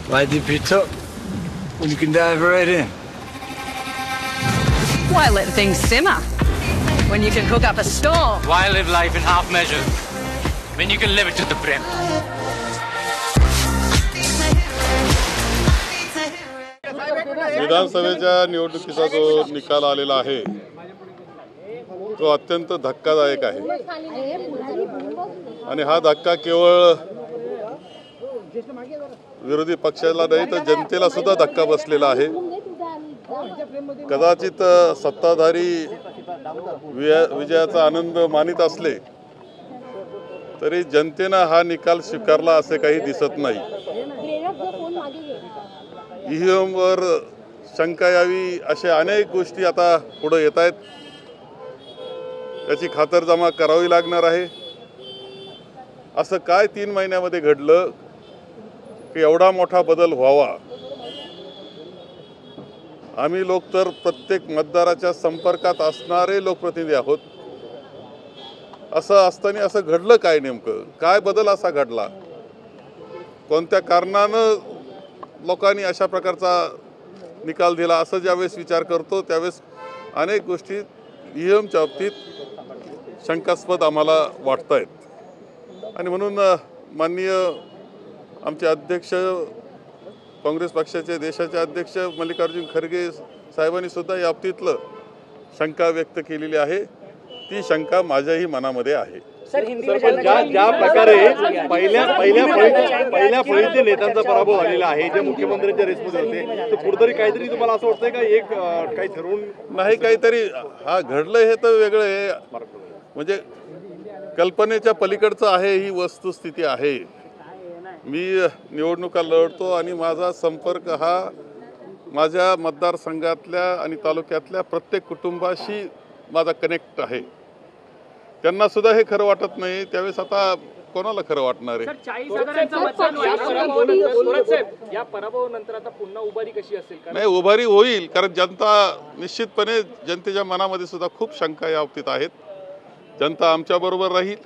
Why dip it up when you can dive right in? Why let things simmer when you can cook up a storm? Why live life in half measures when you can live it to the brim? विधानसभेच्या निवडणुकीचा जो निकाल आलेला आहे तो अत्यंत धक्कादायक आहे आणि हा धक्का केवळ विरोधी पक्षाला नाही तर जनतेला सुद्धा धक्का बसलेला आहे। कदाचित सत्ताधारी विजयाचा आनंद मानित असले तरी जनतेने हा निकाल स्वीकारला असे काही दिसत नाही। ईव्हीएम वर शंका यावी अशा अनेक गोष्टी आता पुढे येत आहेत, त्याची खातरजमा करावी लागणार आहे। असं काय 3 महिन्यामध्ये घडलं की एवढा मोठा बदल व्हावा? आम्ही लोक तर प्रत्येक मतदाराच्या संपर्कात असणारे लोकप्रतिनिधी आहोत। असं असताना असं घडलं काय? नेमकं काय बदल असा घडला? कोणत्या कारणानं लोकांनी अशा प्रकारचा निकाल दिला असं ज्यावेळेस विचार करतो त्यावेळेस अनेक गोष्टी ईव्हीएमच्या बाबतीत शंकास्पद आम्हाला वाटत आहेत। आणि म्हणून माननीय आमचे अध्यक्ष काँग्रेस पक्षाचे देशाचे अध्यक्ष मल्लिकार्जुन खरगे साहेबांनी सुद्धा या बाबतीतलं शंका व्यक्त केलेली आहे। ती शंका माझ्याही मनामध्ये आहे। ज्या प्रकारे पहिल्या फळीचे नेत्यांचा पराभव झालेला आहे, जे मुख्यमंत्र्यांच्या रेसमध्ये होते, तर कुठेतरी काहीतरी तुम्हाला असं वाटतंय का एक काही ठरवून नाही काहीतरी हा घडलं हे तर वेगळं आहे, म्हणजे कल्पनेच्या पलीकडचं आहे ही वस्तुस्थिती आहे। मी निवडणुका लढतो आणि माझा संपर्क हा माझ्या मतदारसंघातल्या आणि तालुक्यातल्या प्रत्येक कुटुंबाशी माझा कनेक्ट आहे। त्यांना सुद्धा हे खरं वाटत नाही, त्यावेळेस आता कोणाला खरं वाटणार आहे? या पराभवानंतर आता पुन्हा उभारी कशी असेल? नाही, उभारी होईल, कारण जनता निश्चितपणे जनतेच्या मनामध्ये सुद्धा खूप शंका या बाबतीत आहेत। जनता आमच्या बरोबर राहील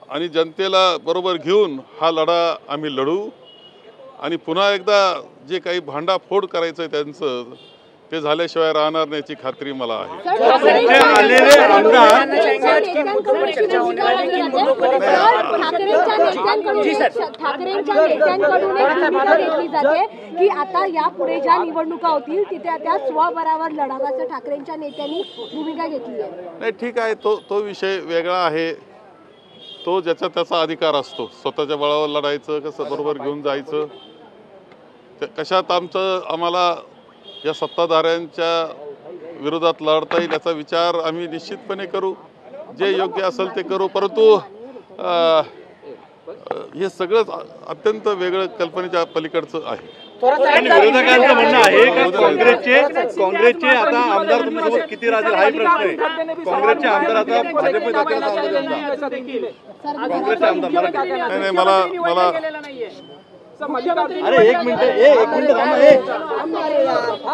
आणि जनतेला बरोबर घेऊन हा लढा आम्ही लढू आणि पुन्हा एकदा जे काही भांडाफोड करायचं आहे त्यांचं ते झाल्याशिवाय राहणार नाही याची खात्री मला आहे। की आता यापुढे ज्या निवडणुका होतील तिथे त्या स्वबळावर लढावाचं ठाकरेंच्या नेत्यांनी भूमिका घेतली आहे। नाही ठीक आहे, तो विषय वेगळा आहे। तो ज्याचा त्याचा अधिकार असतो, स्वतःच्या बळावर लढायचं कसं बरोबर घेऊन जायचं कशात आम्हाला या सत्ताधाऱ्यांच्या विरोधात लढता येईल याचा विचार आम्ही निश्चितपणे करू, जे योग्य असेल ते करू। परंतु हे सगळं अत्यंत वेगळं कल्पनेच्या पलीकडचं आहे। विरोधकांचं म्हणणं आहे का काँग्रेसचे आता आमदार तुमच्यासोबत किती राहतील हाही प्रश्न आहे। काँग्रेसचे आमदार आता भाजप काँग्रेसचे आमदार नाही मला अरे एक मिनिट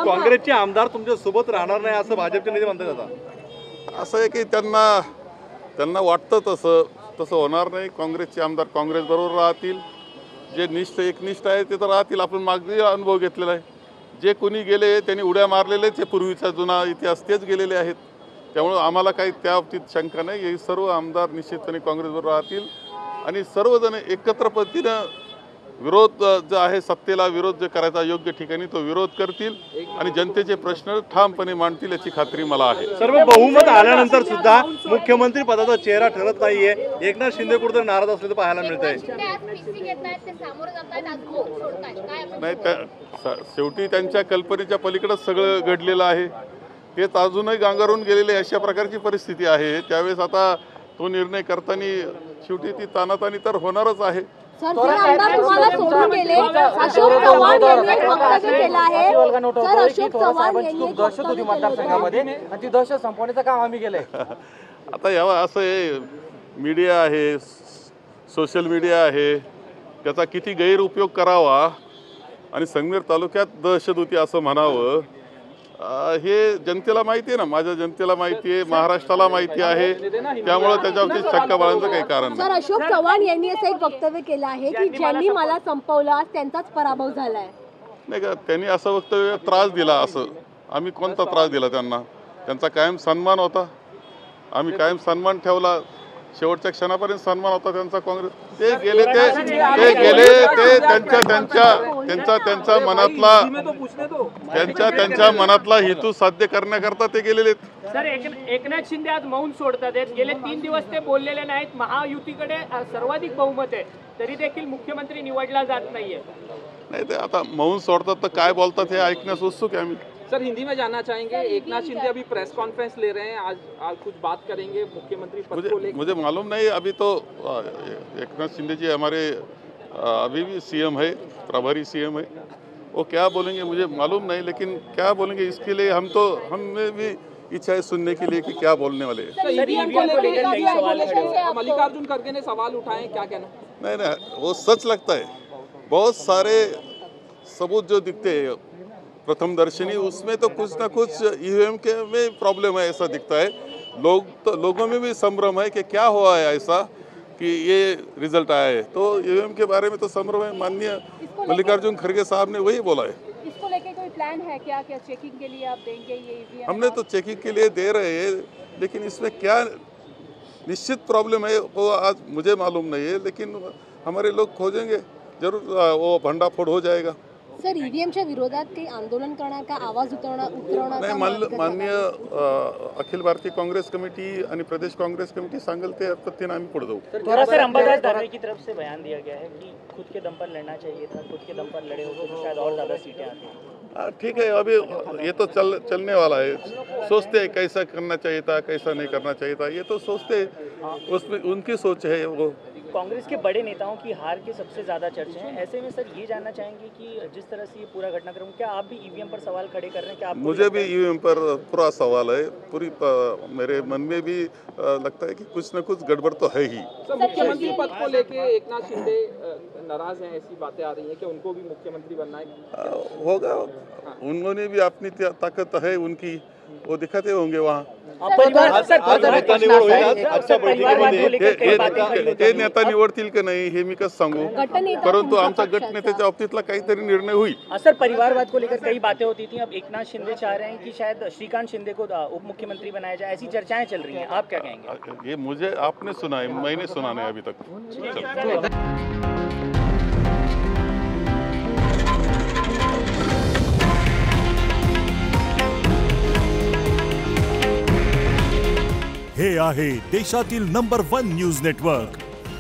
काँग्रेसचे आमदार तुमच्या सोबत राहणार नाही असं भाजपचे नेते म्हणतात। आता असं आहे की त्यांना वाटतं तसं होणार नाही। काँग्रेसचे आमदार काँग्रेस बरोबर राहतील, जे एकनिष्ठ आहे ते तर राहतील। आपण मागणी अनुभव घेतलेला आहे, जे कोणी गेले त्यांनी उड्या मारलेले ते पूर्वीचा जुना इतिहास तेच गेलेले आहेत। त्यामुळे आम्हाला काही त्या बाबतीत शंका नाही। हे सर्व आमदार निश्चितपणे काँग्रेसबरोबर राहतील आणि सर्वजण एकत्र पद्धतीनं विरोध जो आहे सत्तेला विरोध जे करायचा योग्य ठिकाणी तो विरोध करतील आणि जनतेचे प्रश्न ठामपणे मांडतील याची खात्री मला आहे। सर्व बहुमत आल्यानंतर सुद्धा मुख्यमंत्री पदाचा चेहरा ठरत नाहीये, एकनाथ शिंदे कुठेतरी नाराज असल्याचं पाहायला मिळत आहे। नाही, शेवटी त्यांच्या कल्पनेच्या पलीकडेच सगळं घडलेलं आहे, तेच अजूनही गांगारून गेलेले अशा प्रकारची परिस्थिती आहे। त्यावेळेस आता तो निर्णय करताना शेवटी ती तानातानी तर होणारच आहे। आमदार तुम्हाला सोडून गेले, अशोक चव्हाण यांनी एक वक्तव्य केलं आहे। सर, अशोक चव्हाण यांनी एक दहशत होती मतदारसंघामध्ये आणि ती दहशत संपवण्याचं काम आम्ही केलंय। आता यावं असं आहे, मीडिया आहे, सोशल मीडिया आहे, त्याचा किती गैरउपयोग करावा आणि संगमेर तालुक्यात दहशत होती असं म्हणावं हे जनतेला माहिती आहे ना, माझ्या जनतेला माहिती आहे, महाराष्ट्राला माहिती आहे, त्यामुळे त्याच्यावरती शंका बाळगण्याचं काही कारण नाही. सर, अशोक चव्हाण यांनी असं एक वक्तव्य केलं आहे की ज्यांनी मला संपवलं आज त्यांचाच पराभव झालाय. नाही का, त्यांनी असं वक्तव्य त्रास दिला, असं आम्ही कोणता त्रास दिला त्यांना? त्यांचा कायम सन्मान होता, आम्ही कायम सन्मान ठेवला, शेवटच्या क्षणापर्यंत सन्मान होता त्यांचा. काँग्रेस ते गेले त्यांच्या मनातला हेतू साध्य करण्याकरता ते गेलेले. सर, एकनाथ शिंदे आज मौन सोडतात आहेत. गेले 3 दिवस ते बोललेले नाहीत. महायुतीकडे सर्वाधिक बहुमत आहे, तरी देखील मुख्यमंत्री निवडला जात नाहीये. नाही, ते आता मौन सोडतात तर काय बोलतात हे ऐकण्यास उत्सुक आहे आम्ही. सर, हिंदी में जानना चाहेंगे, एकनाथ शिंदे अभी प्रेस कॉन्फ्रेंस ले रहे हैं, आज कुछ बात करेंगे मुख्यमंत्री पद को लेकर? मुझे मालूम नहीं, अभी तो एकनाथ शिंदे जी हमारे अभी भी सीएम है, प्रभारी सीएम है, वो क्या बोलेंगे मुझे मालूम नहीं, लेकिन क्या बोलेंगे इसके लिए हमें भी इच्छा है सुनने के लिए कि क्या बोलने वाले हैं. मल्लिकार्जुन खड़गे ने सवाल उठाए, क्या कहना? नहीं, वो सच लगता है. बहुत सारे सबूत जो दिखते हैं प्रथम दर्शनी, उसमें तो कुछ ना कुछ ईवीएम के में प्रॉब्लम है ऐसा दिखता है. लोगों में भी संभ्रम है कि क्या हुआ है ऐसा कि ये रिजल्ट आया है. तो ईवीएम के बारे में तो संभ्रम है. माननीय मल्लिकार्जुन खड़गे साहब ने वही बोला है. इसको लेके कोई प्लान है क्या चेकिंग के लिए आप देंगे ये ईवीएम? हमने तो चेकिंग के लिए दे रहे हैं, लेकिन इसमें क्या निश्चित प्रॉब्लम है वो आज मुझे मालूम नहीं है, लेकिन हमारे लोग खोजेंगे जरूर, वो भंडाफोड़ हो जाएगा. सर, ईव्हीएमच्या विरोधात काही आंदोलन करणार का, आवाज उठवणार? नाही, माननीय अखिल भारतीय काँग्रेस कमेटी आणि प्रदेश काँग्रेस कमेटी सांगेल ते पद्धतीने आम्ही पुढे जाऊ. सर, अंबादास दानवे की तरफ से बयान दिया गया है कि खुद के दम पर लड़ना चाहिए था, खुद के दम पर लड़े होते तो शायद और ज़्यादा सीटें आती. ठीक है, अभी ये तो चलने वाला है. सोचते हैं कैसा करना चाहिए था, कैसा नहीं करना चाहिए था, ये तो सोचते हैं, उसमें उनकी सोच है. वो कांग्रेस के बड़े नेताओं की हार के सबसे ज़्यादा चर्चे हैं. ऐसे में सर ये जानना चाहेंगे कि जिस तरह से ये पूरा घटनाक्रम, क्या आप भी ईवीएम पर सवाल खड़े कर रहे हैं? क्या मुझे भी ईवीएम पर पूरा सवाल है. मेरे मन में भी लगता है कि कुछ न कुछ गड़बड़ तो है ही. मुख्यमंत्री पद को लेके एकनाथ शिंदे नाराज हैं, ऐसी बातें आ रही हैं कि उनको भी मुख्यमंत्री बनना है. होगा, उन्होंने भी अपनी ताकत है उनकी, वो दिखाते होंगे वहाँ. ते नेता निवडतील की नाही हे मी कसं सांगू, परंतु आमचा गटनेत्याच्या बाबतीतला काहीतरी निर्णय होईल. सर, परिवारवाद को लेकर कई बातें होती थी, अब एकनाथ शिंदे चाह रहे हैं कि शायद श्रीकांत शिंदे को उप मुख्यमंत्री बनाया जाए, ऐसी चर्चाएं चल रही हैं, आप क्या कहेंगे? ये मुझे आपने सुना है, मैंने सुना नहीं अभी तक. हे आहे देशातील नंबर 1 न्यूज नेटवर्क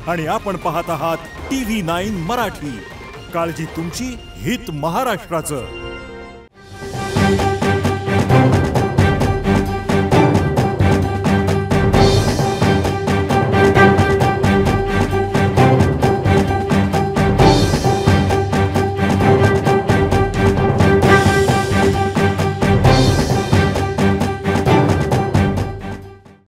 आणि आपण पाहत आहात TV9 मराठी. काळजी तुमची, हित महाराष्ट्राचं.